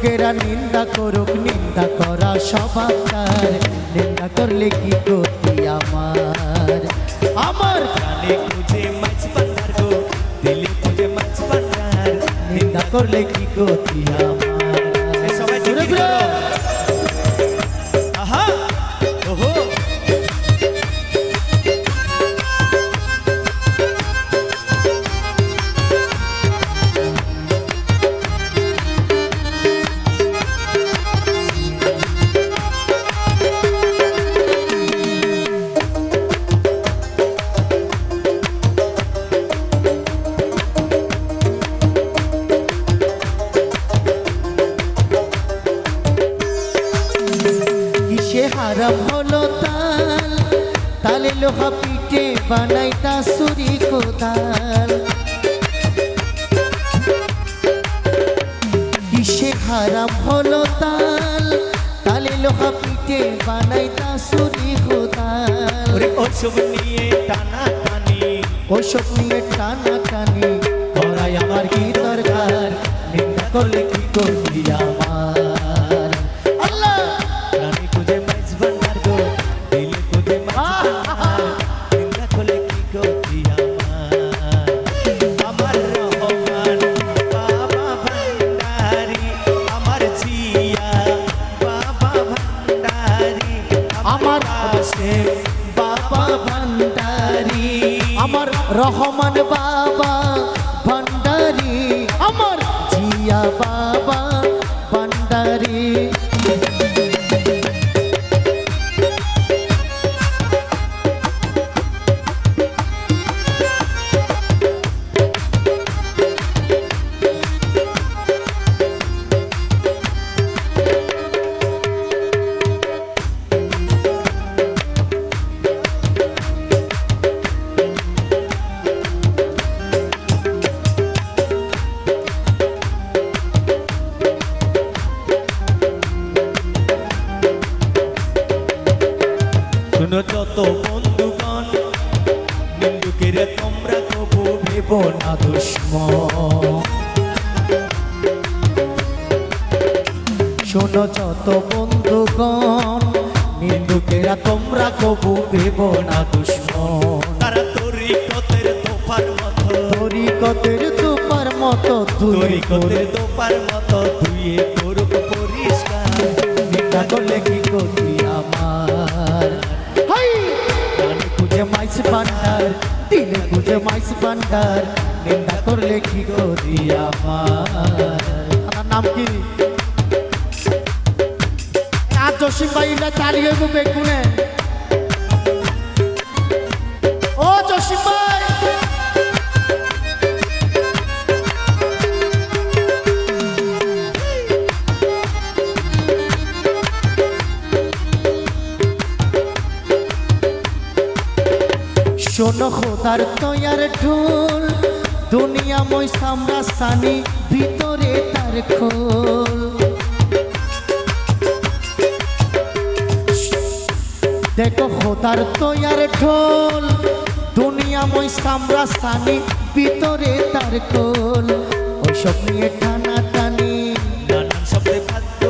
লোকেরা নিন্দা করুক, নিন্দা করা স্বভাব তার, নিন্দা করলে কি গতি আমার। আমার প্রাণে খুঁজে মাছ ভান্ডার গো, দিলে খুঁজে মাছ ভান্ডার, নিন্দা করলে কি গতি আমার। সবাই জোরে করো। আহা ওহো হারাম হলো তাল, তালে লোহা পিঠে বানাইতা সুরি কোদাল। কিসে হারাম হলো তাল, তালে লোহা পিঠে বানাইতা সুরি কোদাল। ওরে ওসব নিয়ে টানা টানি, ওসব নিয়ে টানা টানি করাই আমার কি দরকার, নিন্দা করলে কি করবি আমার। আল্লাহ প্রাণে খুঁজে মাছ ভান্ডার গো, দিলে খুঁজে মাছ ভান্ডার, নিন্দা করলে কি গতি আমার। আমার রহমান বাবা ভান্ডারি, আমার জিয়া বাবা ভান্ডারি, আমার কাশেম বাবা ভান্ডারি, আমার রহমান বাবা ভান্ডারি, আমার জিয়া বাবা ভান্ডারি। শুনো যত বন্ধুগণ, নিন্দুকের তোমরা তবু ভেব না দুশ্মন। শোনো যত বন্ধুগণ, নিন্দুকেরা তোমরা কবু ভেব না দুশ্মন। তারা তরিকতের তোফার মতো, তরিকতের তোপার মতো তরিকতের তোফার মতো ধুয়ে করুক পরিষ্কার, নিন্দা করলে কি গতি আমার। হাই প্রাণে খুঁজে মাইস ভান্ডার, দিলে খুঁজে মাইস ভান্ডার, নিন্দা করলে কি গতি আমার। আমার নাম কি আজ জসিম ভাই না চালিয়ে বেগুনে। ও জসিম ভাই শোনো খোদার তৈয়ার ঢোল, দুনিয়াময় সামরা সানি ভিতরে তার খোল। দেখো খোদার তৈয়ার ঢোল, দুনিয়াময় সামরা সানি ভিতরে তার খোল। ওইসব নিয়ে টানা টানি নানান শব্দে ভাদ্য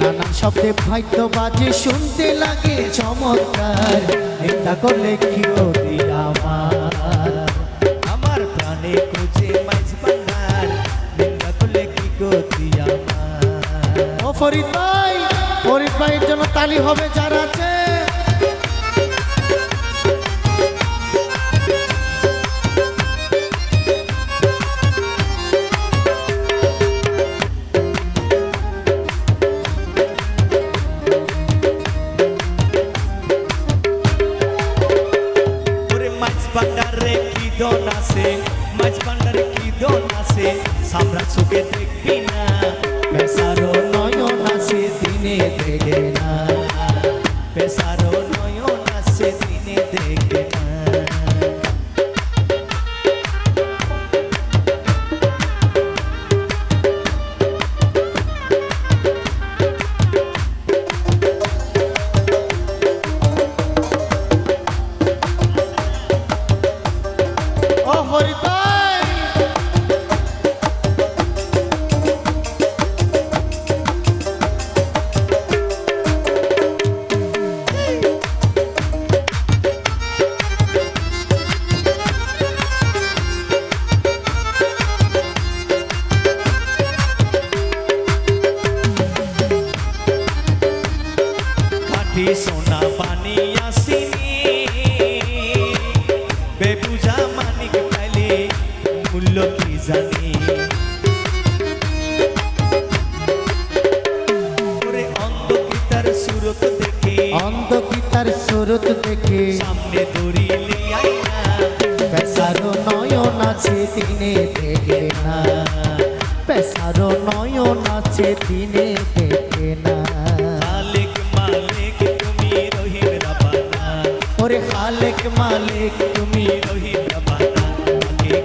নানান শব্দে ভাইত বাজে, শুনতে লাগে চমৎকার, নিন্দা করলে কি গতি আমার। আমার প্রাণে খুঁজে মাছ ভান্ডার, নিন্দা করলে কি গতি আমার। ও ফরিদ ভাই, ফরিদ ভাইয়ের জন্য তালি হবে যারা আছে। ওরে মাছ ভান্ডারে কি দন আছে, মাছ ভান্ডারে কি দন আছে, সামরা চোখে দেখবি না, পেশারো নয়ন আছে দিনে দেখে না, পেশারও নয়ন আছে দিনে দেখে না। ও ফরিদ ভাই সুরত দেখে সামনে দৌড়িলে আইনা পেশারো নয়ন আছে দিনে দেখে না, পেশারো নয়ন আছে দিনে দেখে না। খালেক মালিক তুমি রহিম রাব্বানা, ওরে খালেক মালিক তুমি রহিম রাব্বানা।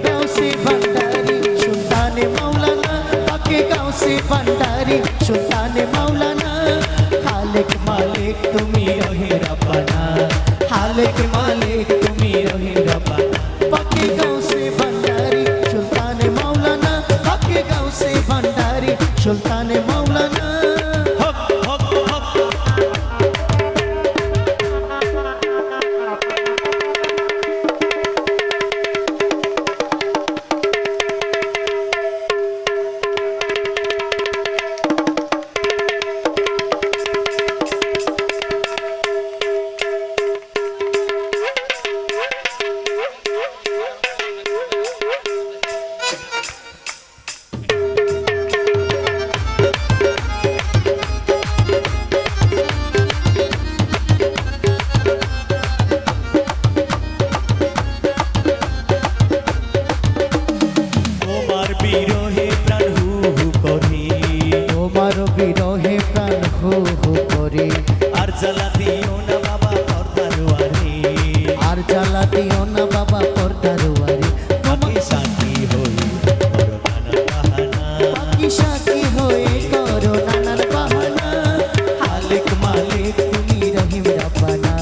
গাউসে ভান্ডারি সুলতানে মাওলানা, পাকে গাউসে ভান্ডারি সুলতানে মাওলানা। খালেক মালিক তুমি রহিম রাব্বানা, খালেক মালিক তুমি রহিম রাব্বানা। পাকে গাউসে ভান্ডারি সুলতানে মাওলানা, পাকে গাউসে ভান্ডারি সুলতানে মাওলানা। হক হক হক তোমার বিরহে প্রাণ হু হু করে, তোমার বিরহে প্রাণ হু হু করে। আর জ্বালা দিও না বাবা পর্দারওয়ারে, আর জ্বালা দিও না বাবা পর্দারওয়ারে। পাখি সাথী হই করো নানা বাহানা, পাখি সাথী হয়ে করো নানান বাহানা। খালেক মালিক তুমি রহিম রাব্বানা,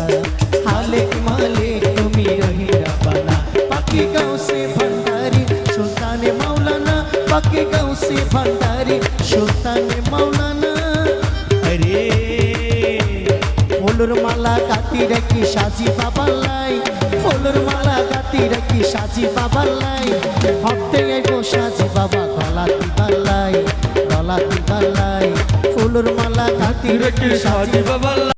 খালেক মালিক তুমি রহিম রাব্বানা। পাখি গাউসে ভান্ডারি সুলতানে মাওলানা, পাখি গাউসে ভান্ডারি সুলতানে মাওলানা। আরে ফুলের মালা গাতি রাখি সাজি বাবার লাই, ফুলের মালা গাতি রাখি সাজি বাবার লাই। ভক্তে আইব সাজি বাবা গলাতি বাল্লাই, গলাতি বাল্লাই। ফুলের মালা গাতি রাখি সাজি বাবা